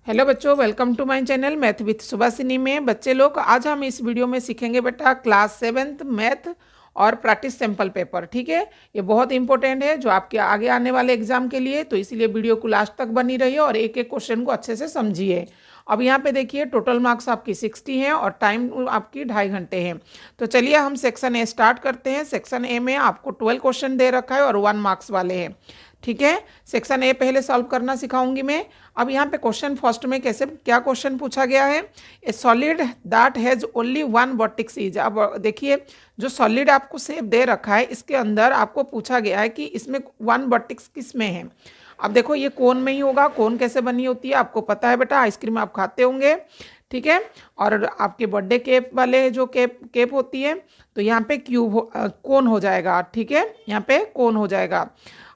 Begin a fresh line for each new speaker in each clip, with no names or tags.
Hello बच्चों, welcome to my channel math with Subhashini में। बच्चे लोग, आज हम इस वीडियो में सीखेंगे बेटा क्लास 7th मैथ और प्रैक्टिस सैंपल पेपर। ठीक है, ये बहुत इंपॉर्टेंट है जो आपके आगे आने वाले एग्जाम के लिए, तो इसीलिए वीडियो को लास्ट तक बनी रहिए और एक एक क्वेश्चन को अच्छे से समझिए। अब यहाँ पे देखिए, टोटल मार्क्स आपकी 60 हैं और टाइम आपकी 2.5 घंटे हैं। तो चलिए हम सेक्शन ए स्टार्ट करते हैं। सेक्शन ए में आपको 12 क्वेश्चन दे रखा है और 1 मार्क्स वाले हैं। ठीक है, सेक्शन ए पहले सॉल्व करना सिखाऊंगी मैं। अब यहाँ पे क्वेश्चन फर्स्ट में कैसे क्या क्वेश्चन पूछा गया है, ए solid that has only one vertex is. अब देखिए, जो सॉलिड आपको शेप दे रखा है इसके अंदर आपको पूछा गया है कि इसमें वन वर्टेक्स किस में है। अब देखो, ये कोन में ही होगा। कोन कैसे बनी होती है आपको पता है बेटा, आइसक्रीम आप खाते होंगे। ठीक है, और आपके बर्थडे केक वाले जो केप होती है, तो यहाँ पे कोन हो जाएगा। ठीक है, यहाँ पे कोन हो जाएगा।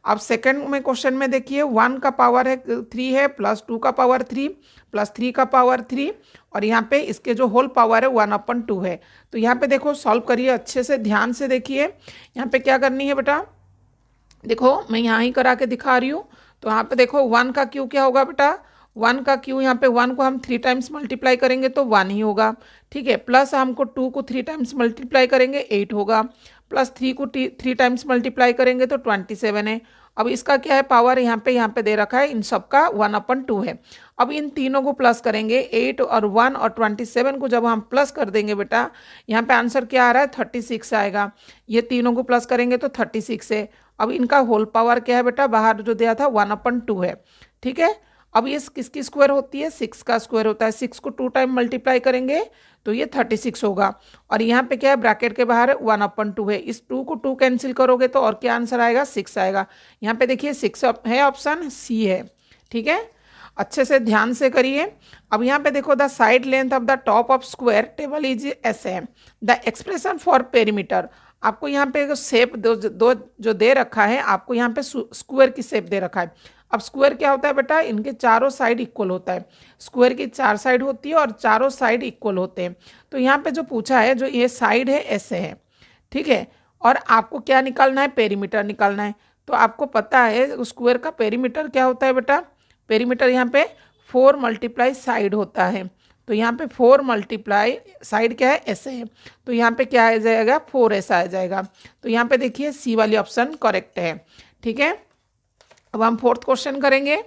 अब सेकंड में क्वेश्चन में देखिए, 1 का पावर है 3 है, प्लस 2 का पावर 3, प्लस 3 का पावर 3, और यहाँ पे इसके जो होल पावर है 1/2 है। तो यहाँ पे देखो, सॉल्व करिए अच्छे से, ध्यान से देखिए। यहाँ पे क्या करनी है बेटा, देखो मैं यहाँ ही करा के दिखा रही हूँ। तो यहाँ पे देखो, 1 का क्यू क्या होगा बेटा, 1 का क्यू, यहाँ पे 1 को हम 3 टाइम्स मल्टीप्लाई करेंगे तो 1 ही होगा। ठीक है, प्लस हमको 2 को 3 टाइम्स मल्टीप्लाई करेंगे 8 होगा, प्लस 3 को 3 टाइम्स मल्टीप्लाई करेंगे तो 27 है। अब इसका क्या है पावर, यहाँ पे दे रखा है, इन सब का 1/2 है। अब इन तीनों को प्लस करेंगे, 8 और 1 और 27 को जब हम प्लस कर देंगे बेटा, यहाँ पे आंसर क्या आ रहा है, 36 आएगा। ये तीनों को प्लस करेंगे तो 36 है। अब इनका होल पावर क्या है बेटा, बाहर जो दिया था 1/2 है। ठीक है, अब ये किसकी स्क्वायर होती है, 6 का स्क्वायर होता है। 6 को 2 टाइम मल्टीप्लाई करेंगे तो ये 36 होगा। और यहाँ पे क्या है, ब्रैकेट के बाहर 1/2 है। इस 2 को 2 कैंसिल करोगे तो और क्या आंसर आएगा, 6 आएगा। यहाँ पे देखिए 6 है, ऑप्शन सी है। ठीक है, अच्छे से ध्यान से करिए। अब यहाँ पे देखो, the side length of the top of square table is S है, द एक्सप्रेशन फॉर पेरीमीटर। आपको यहाँ पे शेप दो जो दे रखा है, आपको यहाँ पे स्क्वायर की शेप दे रखा है। अब स्क्वायर क्या होता है बेटा, इनके चारों साइड इक्वल होता है। स्क्वायर की 4 साइड होती है और चारों साइड इक्वल होते हैं। तो यहाँ पे जो पूछा है, जो ये साइड है ऐसे है। ठीक है, और आपको क्या निकालना है, पेरीमीटर निकालना है। तो आपको पता है स्क्वायर का पेरीमीटर क्या होता है बेटा, पेरीमीटर यहाँ पे 4 मल्टीप्लाई साइड होता है। तो यहाँ पे 4 मल्टीप्लाई साइड क्या है, ऐसे है। तो यहाँ पे क्या आ जाएगा, 4 ऐसा आ जाएगा। तो यहाँ पे देखिए सी वाली ऑप्शन करेक्ट है। ठीक है, अब हम 4th क्वेश्चन करेंगे।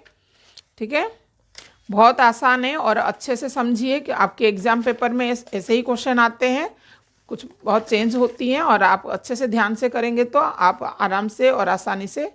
ठीक है, बहुत आसान है और अच्छे से समझिए कि आपके एग्जाम पेपर में ऐसे ही क्वेश्चन आते हैं, कुछ बहुत चेंज होती हैं, और आप अच्छे से ध्यान से करेंगे तो आप आराम से और आसानी से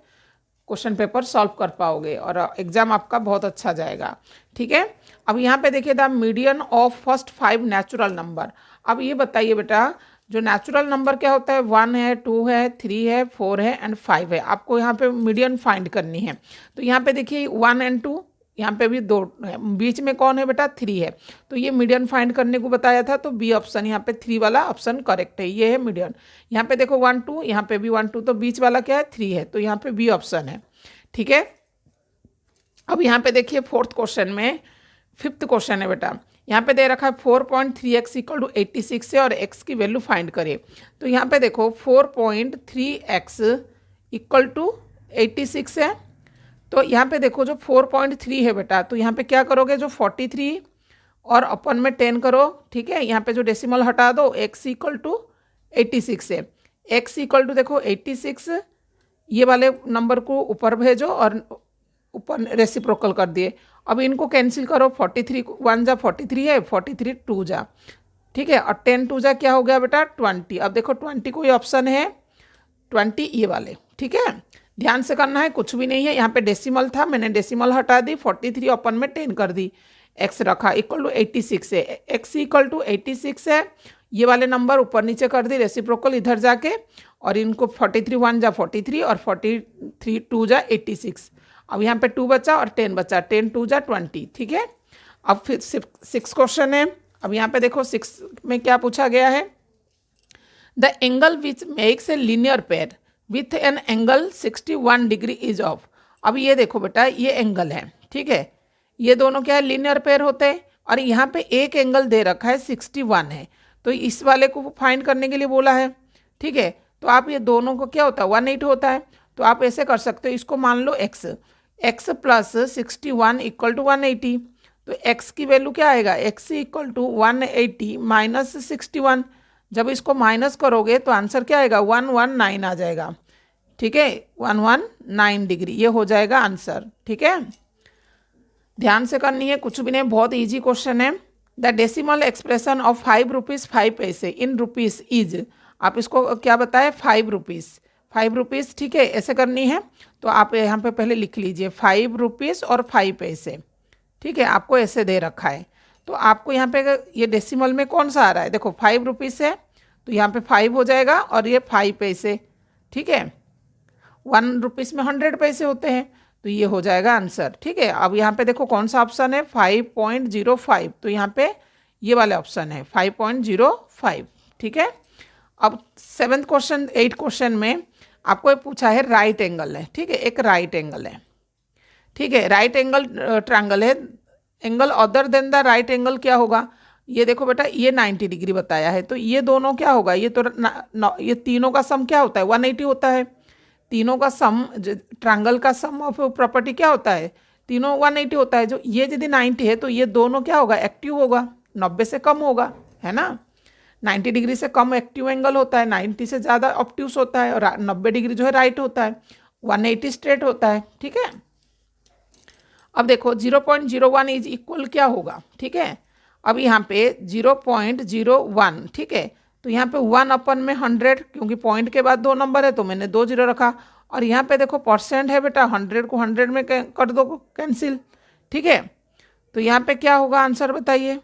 क्वेश्चन पेपर सॉल्व कर पाओगे और एग्जाम आपका बहुत अच्छा जाएगा। ठीक है, अब यहाँ पे देखिए, the median of first 5 natural number. अब ये बताइए बेटा, जो नेचुरल नंबर क्या होता है, 1 है, 2 है, 3 है, 4 है एंड 5 है। आपको यहाँ पे मीडियन फाइंड करनी है। तो यहाँ पे देखिए 1 और 2, यहाँ पे भी 2 है, बीच में कौन है बेटा, 3 है। तो ये मीडियन फाइंड करने को बताया था, तो बी ऑप्शन, यहाँ पे 3 वाला ऑप्शन करेक्ट है, ये है मीडियन। यहाँ पे देखो 1 2, यहाँ पे भी 1 2, तो बीच वाला क्या है, 3 है, तो यहाँ पे बी ऑप्शन है। ठीक है, अब यहाँ पे देखिए 4th क्वेश्चन में 5th क्वेश्चन है बेटा। यहाँ पे दे रखा है 4.3x = 86 है और x की वैल्यू फाइंड करें। तो यहाँ पे देखो 4.3x = 86 है। तो यहाँ पे देखो जो 4.3 है बेटा, तो यहाँ पे क्या करोगे, जो 43 और अपन में 10 करो। ठीक है, यहाँ पे जो डेसिमल हटा दो, x = 86 है। x = देखो 86, ये वाले नंबर को ऊपर भेजो और ऊपर रेसिप्रोकल कर दिए। अब इनको कैंसिल करो, 43 1 जा 43 है, 43 2 जा। ठीक है, और 10 2 जा क्या हो गया बेटा, 20। अब देखो 20 कोई ऑप्शन है, 20 ये वाले। ठीक है, ध्यान से करना है, कुछ भी नहीं है। यहाँ पे डेसिमल था, मैंने डेसिमल हटा दी, 43 अपन में 10 कर दी, x रखा = 86 है। x = 86 है, ये वाले नंबर ऊपर नीचे कर दी, रेसिप्रोकल इधर जाके, और इनको 43 1 जा 43 और 43 2 जा 86। अब यहाँ पे 2 बचा और 10 बचा, 10 2 जा 20। ठीक है, अब फिर 6 क्वेश्चन है। अब यहाँ पे देखो 6 में क्या पूछा गया है, the angle which makes a linear pair with an angle 61 degree is of. अब ये देखो बेटा, ये एंगल है। ठीक है, ये दोनों क्या है, लीनियर पेयर होते हैं, और यहाँ पे एक एंगल दे रखा है 61 है। तो इस वाले को फाइंड करने के लिए बोला है। ठीक है, तो आप ये दोनों को क्या होता है, 180 होता है। तो आप ऐसे कर सकते हो, इसको मान लो x + 61 = 180। तो x की वैल्यू क्या आएगा, x इक्वल टू 180 माइनस 61। जब इसको माइनस करोगे तो आंसर क्या आएगा, 119 आ जाएगा। ठीक है, 119 डिग्री ये हो जाएगा आंसर। ठीक है, ध्यान से करनी है, कुछ भी नहीं, बहुत इजी क्वेश्चन है। The decimal expression of 5 rupees 5 पैसे इन रुपीज़ इज, आप इसको क्या बताए, 5 रुपीज़ 5 रुपीज़। ठीक है, ऐसे करनी है तो आप यहाँ पे पहले लिख लीजिए 5 रुपीज़ और 5 पैसे। ठीक है, आपको ऐसे दे रखा है, तो आपको यहाँ पे ये डेसिमल में कौन सा आ रहा है, देखो 5 रुपीज़ है तो यहाँ पे 5 हो जाएगा और ये 5 पैसे। ठीक है, 1 रुपीज़ में 100 पैसे होते हैं, तो ये हो जाएगा आंसर। ठीक है, अब यहाँ पे देखो कौन सा ऑप्शन है, 5.05, तो यहाँ पे ये वाले ऑप्शन है 5.05। ठीक है, अब 7th क्वेश्चन 8 क्वेश्चन में आपको ये पूछा है राइट एंगल है। ठीक है, एक राइट एंगल है। ठीक है, राइट एंगल ट्रायंगल है, angle other than the right angle क्या होगा, ये देखो बेटा ये 90 डिग्री बताया है, तो ये दोनों क्या होगा, ये तो ये तीनों का सम क्या होता है, 180 होता है। तीनों का सम, ट्रायंगल का सम ऑफ प्रॉपर्टी क्या होता है, तीनों 180 होता है। जो ये यदि 90 है तो ये दोनों क्या होगा, एक्टिव होगा, 90 से कम होगा, है ना। 90 डिग्री से कम एक्टिव एंगल होता है, 90 से ज़्यादा ऑब्ट्यूस होता है, और 90 डिग्री जो है राइट होता है, 180 स्ट्रेट होता है। ठीक है, अब देखो 0.01 इज इक्वल क्या होगा। ठीक है, अब यहाँ पे 0.01, ठीक है, तो यहाँ पे 1/100, क्योंकि पॉइंट के बाद 2 नंबर है तो मैंने 2 0 रखा, और यहाँ पे देखो परसेंट है बेटा, 100 को 100 में कर दो कैंसिल। ठीक है, तो यहाँ पे क्या होगा आंसर बताइए,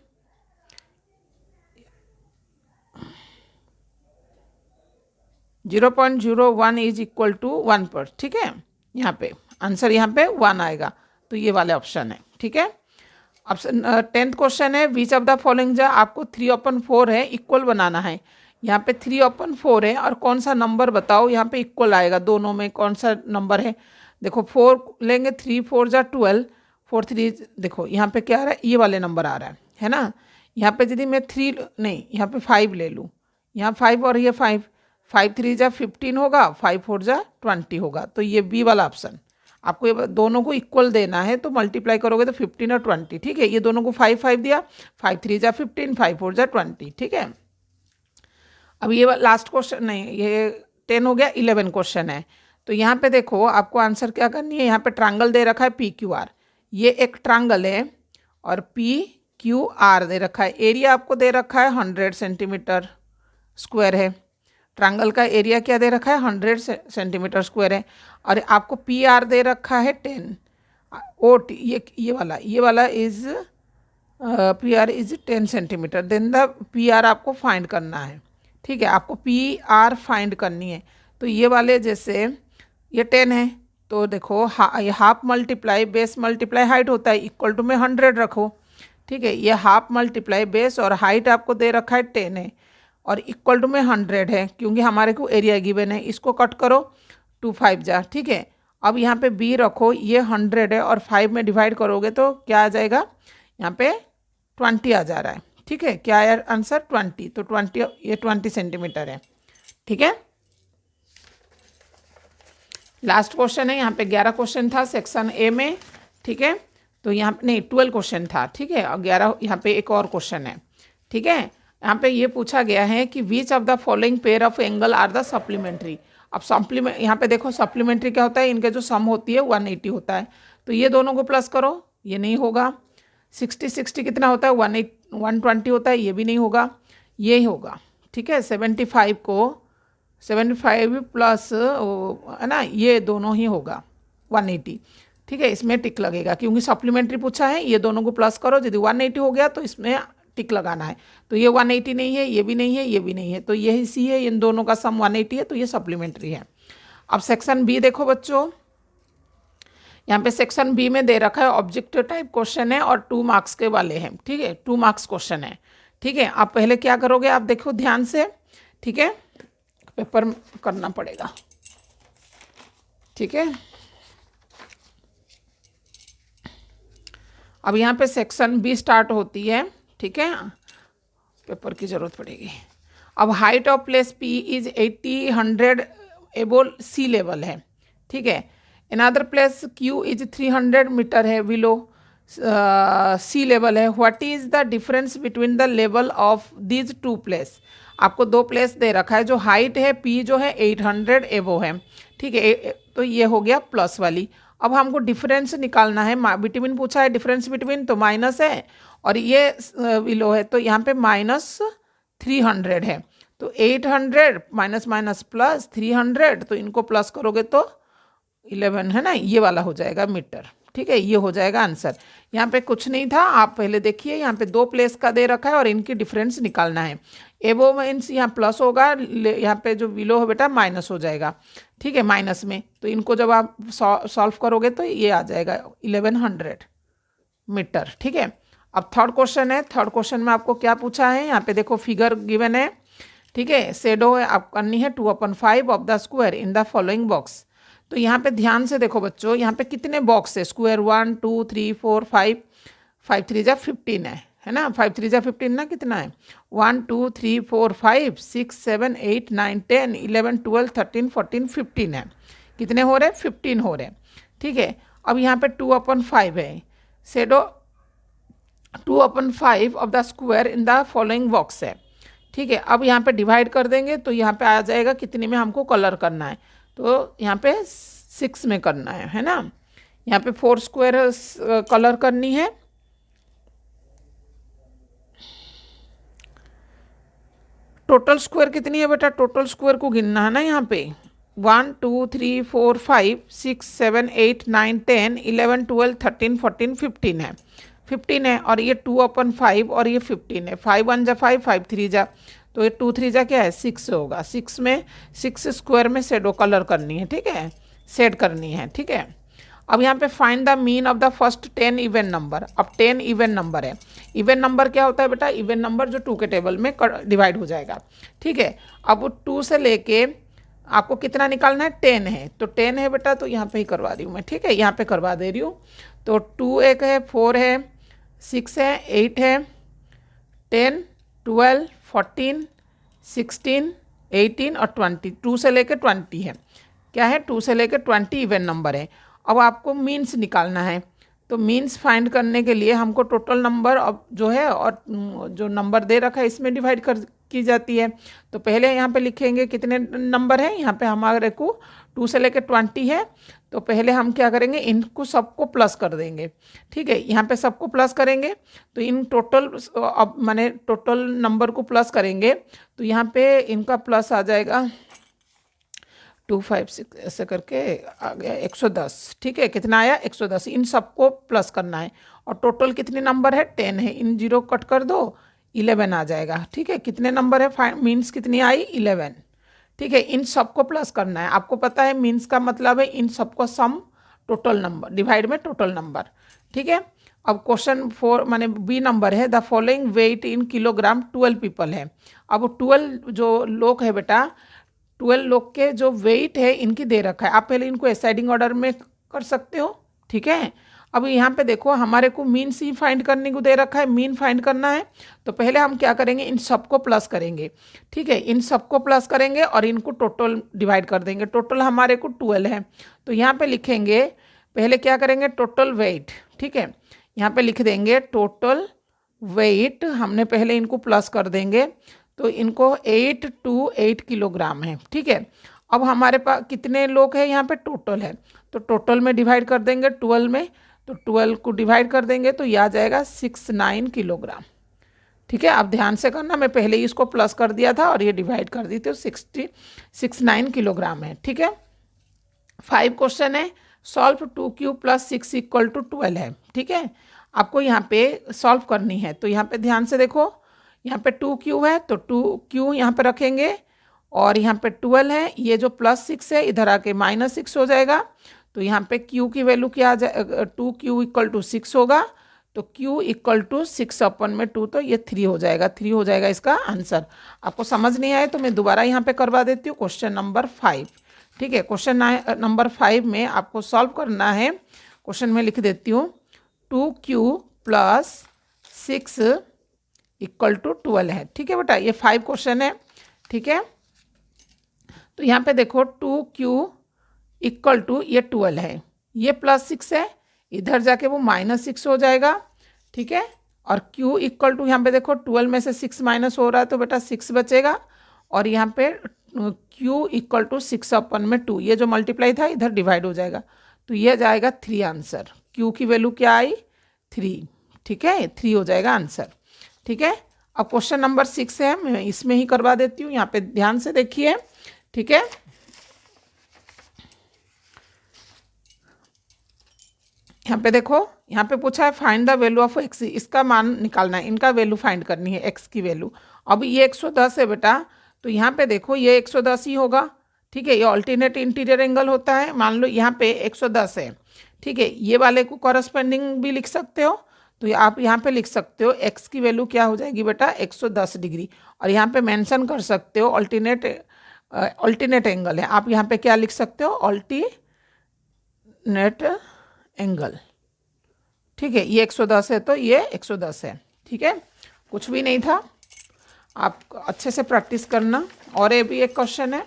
0.01 इज इक्वल टू 1 पर। ठीक है, यहाँ पे आंसर यहाँ पे 1 आएगा, तो ये वाले ऑप्शन है। ठीक है, ऑप्शन 10th क्वेश्चन है, विच ऑफ द फॉलोइंग जा, आपको 3/4 है, इक्वल बनाना है। यहाँ पे 3/4 है और कौन सा नंबर बताओ यहाँ पे इक्वल आएगा, दोनों में कौन सा नंबर है। देखो 4 लेंगे, 3 4 जा 12, 4 3, देखो यहाँ पे क्या आ रहा है, ये वाले नंबर आ रहा है ना। यहाँ पे यदि मैं 3 नहीं, यहाँ पे 5 ले लूँ, यहाँ 5 और ये 5, 5 3 जा 15 होगा, 5 4 जा 20 होगा, तो ये बी वाला ऑप्शन। आपको ये दोनों को इक्वल देना है, तो मल्टीप्लाई करोगे तो 15 और 20। ठीक है, ये दोनों को 5 5 दिया, 5 3 जा 15, 5 4 जा 20। ठीक है, अब ये लास्ट क्वेश्चन नहीं, ये 10 हो गया, 11 क्वेश्चन है। तो यहाँ पे देखो आपको आंसर क्या करनी है, यहाँ पे ट्रायंगल दे रखा है PQR, ये एक ट्रायंगल है और PQR दे रखा है, एरिया आपको दे रखा है 100 सेंटीमीटर स्क्वायर है, ट्रायंगल का एरिया क्या दे रखा है 100 सेंटीमीटर स्क्वायर है, और आपको PR दे रखा है 10 OT, ये वाला is PR is 10 centimetre, then the PR आपको फाइंड करना है। ठीक है, आपको PR फाइंड करनी है, तो ये वाले जैसे ये 10 है, तो देखो ये half multiply base multiply height होता है, इक्वल टू में 100 रखो। ठीक है, ये हाफ मल्टीप्लाई बेस और हाइट आपको दे रखा है 10 है, और इक्वल टू में 100 है, क्योंकि हमारे को एरिया गिवन है, इसको कट करो 2 5 जा। ठीक है, अब यहाँ पे B रखो, ये 100 है और 5 में डिवाइड करोगे तो क्या आ जाएगा, यहाँ पे 20 आ जा रहा है। ठीक है, क्या है आंसर 20, तो 20 ये 20 सेंटीमीटर है। ठीक है, लास्ट क्वेश्चन है, यहाँ पे 11 क्वेश्चन था सेक्शन A में। ठीक है, तो यहाँ पे नहीं 12 क्वेश्चन था। ठीक है, और 11 यहाँ पे एक और क्वेश्चन है। ठीक है, यहाँ पे ये पूछा गया है कि which of the following pair of angle are the supplementary. अब सप्लीमेंट यहाँ पे देखो सप्लीमेंट्री क्या होता है, इनके जो सम होती है 180 होता है, तो ये दोनों को प्लस करो, ये नहीं होगा। 60 60 कितना होता है, 120 होता है, ये भी नहीं होगा, ये ही होगा। ठीक है, 75 को 75 प्लस है ना, ये दोनों ही होगा 180। ठीक है, इसमें टिक लगेगा क्योंकि सप्लीमेंट्री पूछा है, ये दोनों को प्लस करो, यदि 180 हो गया तो इसमें टिक लगाना है, तो ये 180 नहीं है, ये भी नहीं है, ये भी नहीं है, तो यही सी है, इन दोनों का सम 180 है, तो ये सप्लीमेंट्री है। अब सेक्शन B देखो बच्चों, यहाँ पे सेक्शन B में दे रखा है ऑब्जेक्टिव टाइप क्वेश्चन है और 2 मार्क्स के वाले हैं। ठीक है, 2 मार्क्स क्वेश्चन है। ठीक है, आप पहले क्या करोगे, आप देखो ध्यान से। ठीक है, पेपर करना पड़ेगा। ठीक है, अब यहाँ पे सेक्शन B स्टार्ट होती है। ठीक है, पेपर की जरूरत पड़ेगी। अब height of place P is 80 100 above sea level है। ठीक है, another place Q is 300 metre है बिलो। सी लेवल है। What is the difference between the level of these two place. आपको दो प्लेस दे रखा है, जो हाइट है पी जो है 800 एबो है, ठीक है। तो ये हो गया प्लस वाली। अब हमको डिफरेंस निकालना है, बिटवीन पूछा है, डिफरेंस बिटवीन तो माइनस है, और ये बिलो है, तो यहाँ पे -300 है। तो 800 माइनस माइनस प्लस 300, तो इनको प्लस करोगे तो 11 है ना, ये वाला हो जाएगा मीटर, ठीक है। ये हो जाएगा आंसर। यहाँ पे कुछ नहीं था, आप पहले देखिए, यहाँ पे दो प्लेस का दे रखा है और इनकी डिफरेंस निकालना है। एबो मीन्स यहाँ प्लस होगा, यहाँ पे जो बिलो है बेटा माइनस हो जाएगा, ठीक है, माइनस में। तो इनको जब आप सॉल्व करोगे तो ये आ जाएगा 1100 मीटर, ठीक है। अब थर्ड क्वेश्चन है। थर्ड क्वेश्चन में आपको क्या पूछा है, यहाँ पे देखो फिगर गिवन है, ठीक है। शेडो है, आप करनी है 2/5 of the square in the following box. तो यहाँ पे ध्यान से देखो बच्चों, यहाँ पे कितने बॉक्स है स्क्वायर, 1 2 3 4 5, 5 3 जा 15 है ना, 5 3 जा 15 ना, कितना है 1 2 3 4 5 6 7 8 9 10 11 12 13 14 15 है। कितने हो रहे, 15 हो रहे, ठीक है। अब यहाँ पे 2/5 है, shadow 2/5 of the square in the following box है, ठीक है। अब यहाँ पे डिवाइड कर देंगे तो यहाँ पे आ जाएगा कितने में हमको कलर करना है, तो यहाँ पे 6 में करना है ना। यहाँ पे 4 स्क्वायर कलर करनी है, टोटल स्क्वायर कितनी है बेटा, टोटल स्क्वायर को गिनना है ना। यहाँ पे 1 2 3 4 5 6 7 8 9 10 11 12 13 14 15 है, 15 है। और ये 2/5 और ये 15 है, 5 1 जा 5 5 3 जा, तो ये 2 3 जा क्या है 6 होगा। 6 में 6 स्क्वायर में शेडो कलर करनी है, ठीक है, सेट करनी है, ठीक है। अब यहाँ पे find the mean of the first 10 even number. अब 10 इवन नंबर है। इवन नंबर क्या होता है बेटा, इवन नंबर जो 2 के टेबल में डिवाइड हो जाएगा, ठीक है। अब 2 से लेके आपको कितना निकालना है, 10 है, तो 10 है बेटा, तो यहाँ पे ही करवा रही हूँ मैं, ठीक है, यहाँ पे करवा दे रही हूँ। तो 2 एक है, 4 है, 6 है, 8 है, 10 12 14 16 18 और 20, 2 से लेकर 20 है, क्या है 2 से लेकर 20 इवन नंबर है। अब आपको मीन्स निकालना है, तो मीन्स फाइंड करने के लिए हमको टोटल नंबर अब जो है और जो नंबर दे रखा है इसमें डिवाइड कर की जाती है। तो पहले यहाँ पे लिखेंगे कितने नंबर हैं, यहाँ पे हमारे को 2 से लेकर 20 है, तो पहले हम क्या करेंगे, इनको सबको प्लस कर देंगे, ठीक है। यहाँ पे सबको प्लस करेंगे तो इन टोटल, अब माने टोटल नंबर को प्लस करेंगे तो यहाँ पे इनका प्लस आ जाएगा 2 5 6 ऐसे करके आ गया 110, ठीक है। कितना आया 110, इन सबको प्लस करना है। और टोटल कितने नंबर है 10 है, इन जीरो कट कर दो 11 आ जाएगा, ठीक है। कितने नंबर है, मीन्स कितनी आई 11, ठीक है। इन सबको प्लस करना है, आपको पता है मीन्स का मतलब है इन सबको सम टोटल नंबर, डिवाइड में टोटल नंबर, ठीक है। अब क्वेश्चन 4 माने बी नंबर है, the following weight in kilogram 12 people है। अब 12 जो लोग है बेटा, 12 लोग के जो वेट है इनकी दे रखा है, आप पहले इनको असेंडिंग ऑर्डर में कर सकते हो, ठीक है। अब यहाँ पे देखो हमारे को मीन्स ही फाइंड करने को दे रखा है, मीन फाइंड करना है, तो पहले हम क्या करेंगे, इन सबको प्लस करेंगे, ठीक है। इन सबको प्लस करेंगे और इनको टोटल डिवाइड कर देंगे। टोटल हमारे को 12 है, तो यहाँ पे लिखेंगे, पहले क्या करेंगे टोटल वेट, ठीक है। यहाँ पे लिख देंगे टोटल वेट, हमने पहले इनको प्लस कर देंगे, तो इनको 828 किलोग्राम है, ठीक है। अब हमारे पास कितने लोग हैं, यहाँ पे टोटल है, तो टोटल में डिवाइड कर देंगे 12 में, तो 12 को डिवाइड कर देंगे तो यह आ जाएगा 69 किलोग्राम, ठीक है। अब ध्यान से करना, मैं पहले ही इसको प्लस कर दिया था और ये डिवाइड कर दी थी, तो 69 किलोग्राम है, ठीक है। 5 क्वेश्चन है, सॉल्व 2q + 6 = 12 है, ठीक है। आपको यहाँ पे सॉल्व करनी है, तो यहाँ पे ध्यान से देखो, यहाँ पे 2q है तो 2q यहाँ पे रखेंगे, और यहाँ पे 12 है, ये जो +6 है इधर आके -6 हो जाएगा, तो यहाँ पे q की वैल्यू क्या आ जाए, 2q = 6 होगा, तो q = 6/2, तो ये 3 हो जाएगा, 3 हो जाएगा इसका आंसर। आपको समझ नहीं आए तो मैं दोबारा यहाँ पे करवा देती हूँ, क्वेश्चन नंबर 5, ठीक है। क्वेश्चन नंबर 5 में आपको सॉल्व करना है, क्वेश्चन में लिख देती हूँ 2q + 6 = 12 है, ठीक है बेटा। ये 5 क्वेश्चन है, ठीक है। तो यहाँ पे देखो 2q = ये 12 है, ये +6 है, इधर जाके वो -6 हो जाएगा, ठीक है। और Q इक्वल टू यहाँ पे देखो 12 में से 6 माइनस हो रहा है तो बेटा 6 बचेगा, और यहाँ पे Q इक्वल टू 6/2, ये जो मल्टीप्लाई था इधर डिवाइड हो जाएगा, तो ये जाएगा 3 आंसर। Q की वैल्यू क्या आई? 3, ठीक है, 3 हो जाएगा आंसर, ठीक है। अब क्वेश्चन नंबर 6 है, मैं इसमें ही करवा देती हूँ, यहाँ पे ध्यान से देखिए, ठीक है। यहाँ पे देखो, यहाँ पे पूछा है find the value of x, इसका मान निकालना है, इनका वैल्यू फाइंड करनी है, x की वैल्यू। अब ये 110 है बेटा, तो यहाँ पे देखो ये 110 ही होगा, ठीक है। ये ऑल्टरनेट इंटीरियर एंगल होता है, मान लो यहाँ पे 110 है, ठीक है। ये वाले को कॉरस्पेंडिंग भी लिख सकते हो, तो आप यहाँ पे लिख सकते हो x की वैल्यू क्या हो जाएगी बेटा? 110 डिग्री। और यहाँ पे मेंशन कर सकते हो ऑल्टरनेट एंगल है, आप यहाँ पे क्या लिख सकते हो? ऑल्टरनेट एंगल, ठीक है। ये 110 है तो ये 110 है, ठीक है, कुछ भी नहीं था, आप अच्छे से प्रैक्टिस करना। और ये भी एक क्वेश्चन है,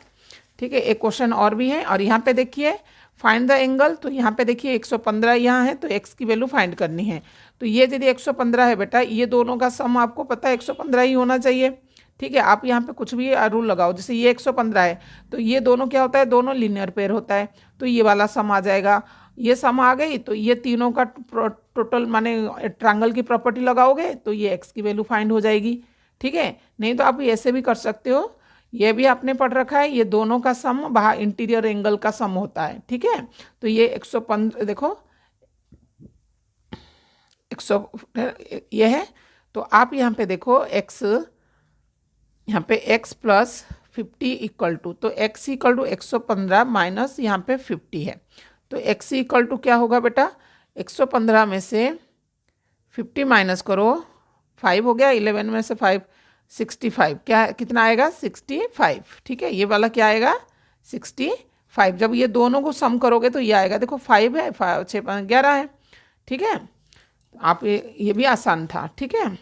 ठीक है, एक क्वेश्चन और भी है। और यहाँ पे देखिए फाइंड द एंगल, तो यहाँ पे देखिए 115 यहाँ है, तो x की वैल्यू फाइंड करनी है। तो ये यदि 115 है बेटा, ये दोनों का सम आपको पता है 115 ही होना चाहिए, ठीक है। आप यहाँ पे कुछ भी रूल लगाओ, जैसे ये 115 है तो ये दोनों क्या होता है? दोनों लीनियर पेयर होता है, तो ये वाला सम आ जाएगा। ये सम आ गई तो ये तीनों का टोटल माने ट्रायंगल की प्रॉपर्टी लगाओगे तो ये x की वैल्यू फाइंड हो जाएगी, ठीक है। नहीं तो आप ऐसे भी कर सकते हो, ये भी आपने पढ़ रखा है, ये दोनों का सम बाहर इंटीरियर एंगल का सम होता है, ठीक है। तो ये 115 देखो 100 ये है, तो आप यहाँ पे देखो x, यहाँ पे x प्लस 50 इक्वल टू, तो x इक्वल टू 115 माइनस यहाँ पे 50 है, तो x इक्वल टू क्या होगा बेटा? 115 में से 50 माइनस करो, 5 हो गया, 11 में से 5 65, क्या कितना आएगा? 65, ठीक है। ये वाला क्या आएगा? 65। जब ये दोनों को सम करोगे तो ये आएगा, देखो 5 है, 5 6 5 11 है, ठीक है। आप ये भी आसान था, ठीक है।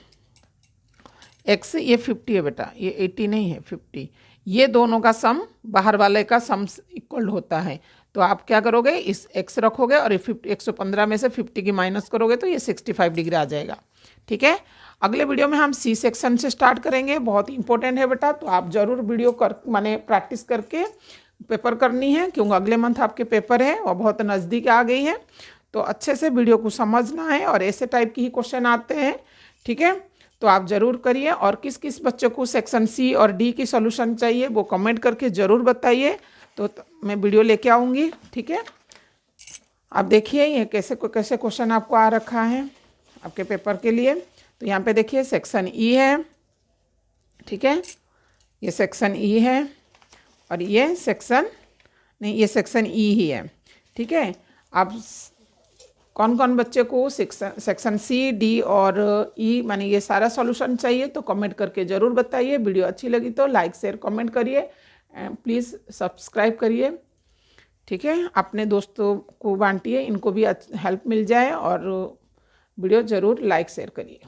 x ये 50 है बेटा, ये 80 नहीं है 50, ये दोनों का सम बाहर वाले का सम इक्वल होता है, तो आप क्या करोगे? इस x रखोगे और 115 में से 50 की माइनस करोगे तो ये 65 डिग्री आ जाएगा, ठीक है। अगले वीडियो में हम सी सेक्शन से स्टार्ट करेंगे, बहुत इंपॉर्टेंट है बेटा, तो आप ज़रूर वीडियो माने प्रैक्टिस करके पेपर करनी है, क्योंकि अगले मंथ आपके पेपर है और बहुत नज़दीक आ गई है, तो अच्छे से वीडियो को समझना है, और ऐसे टाइप की ही क्वेश्चन आते हैं, ठीक है। तो आप ज़रूर करिए, और किस किस बच्चों को सेक्शन सी और डी की सॉल्यूशन चाहिए वो कमेंट करके ज़रूर बताइए, तो मैं वीडियो लेके आऊँगी, ठीक है। आप देखिए ये कैसे कैसे क्वेश्चन आपको आ रखा है आपके पेपर के लिए। तो यहाँ पे देखिए सेक्शन ई है, ठीक है, ये सेक्शन ई है, और ये सेक्शन नहीं, ये सेक्शन ई ही है, ठीक है। आप कौन कौन बच्चे को सेक्शन सी डी और ई माने ये सारा सॉल्यूशन चाहिए तो कमेंट करके ज़रूर बताइए। वीडियो अच्छी लगी तो लाइक शेयर कमेंट करिए, प्लीज़ सब्सक्राइब करिए, ठीक है। अपने दोस्तों को बांटिए, इनको भी हेल्प मिल जाए, और वीडियो ज़रूर लाइक शेयर करिए।